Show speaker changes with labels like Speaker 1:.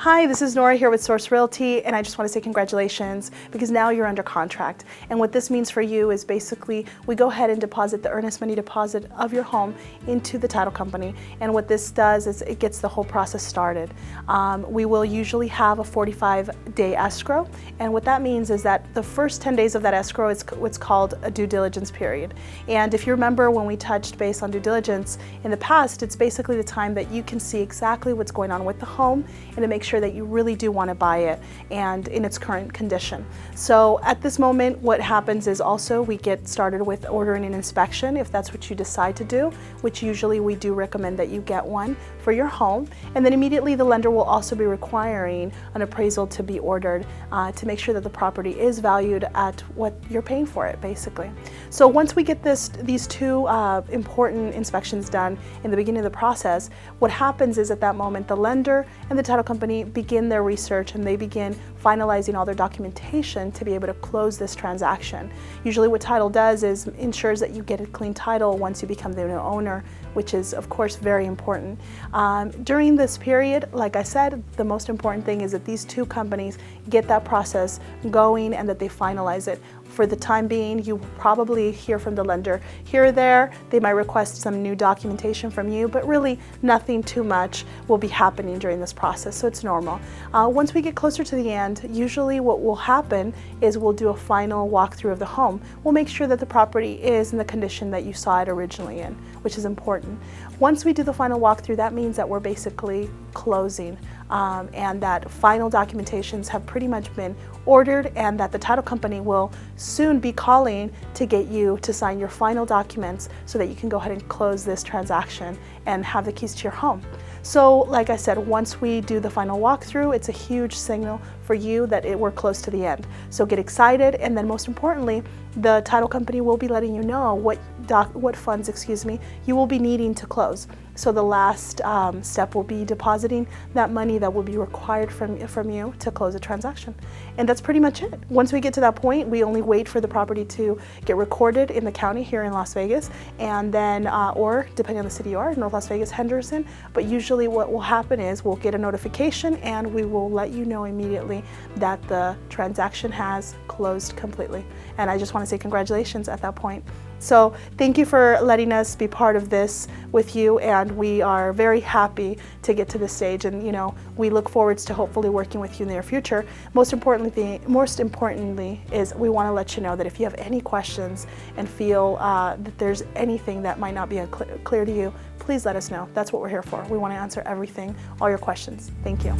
Speaker 1: Hi, this is Nora here with Source Realty, and I just want to say congratulations because now you're under contract. And what this means for you is basically we go ahead and deposit the earnest money deposit of your home into the title company. And what this does is it gets the whole process started. We will usually have a 45-day escrow, and what that means is that the first 10 days of that escrow is what's called a due diligence period. And if you remember when we touched base on due diligence in the past, it's basically the time that you can see exactly what's going on with the home and to make sure that you really do want to buy it and in its current condition. So at this moment, what happens is also we get started with ordering an inspection if that's what you decide to do, which usually we do recommend that you get one for your home. And then immediately the lender will also be requiring an appraisal to be ordered to make sure that the property is valued at what you're paying for it, basically. So once we get these two important inspections done in the beginning of the process, what happens is at that moment the lender and the title company begin their research and they begin finalizing all their documentation to be able to close this transaction. Usually what title does is ensures that you get a clean title once you become the new owner, which is of course very important. During this period, like I said, the most important thing is that these two companies get that process going and that they finalize it. For the time being, you probably hear from the lender here or there. They might request some new documentation from you, but really nothing too much will be happening during this process, so it's normal. Once we get closer to the end, usually what will happen is we'll do a final walkthrough of the home. We'll make sure that the property is in the condition that you saw it originally in, which is important. Once we do the final walkthrough, that means that we're basically closing and that final documentations have pretty much been ordered and that the title company will soon be calling to get you to sign your final documents so that you can go ahead and close this transaction and have the keys to your home. So like I said, once we do the final walkthrough, it's a huge signal for you that we're close to the end. So get excited, and then most importantly, the title company will be letting you know what funds, you will be needing to close. So the last step will be depositing that money that will be required from you to close a transaction. And that's pretty much it. Once we get to that point, we only wait for the property to get recorded in the county here in Las Vegas, and then, or depending on the city you are, North Las Vegas, Henderson. But usually what will happen is we'll get a notification and we will let you know immediately that the transaction has closed completely. And I just want to say congratulations at that point. So thank you for letting us be part of this with you, and we are very happy to get to this stage, and we look forward to hopefully working with you in the near future. Most importantly is we want to let you know that if you have any questions and feel that there's anything that might not be clear to you, please let us know. That's what we're here for. We want to answer everything, all your questions. Thank you.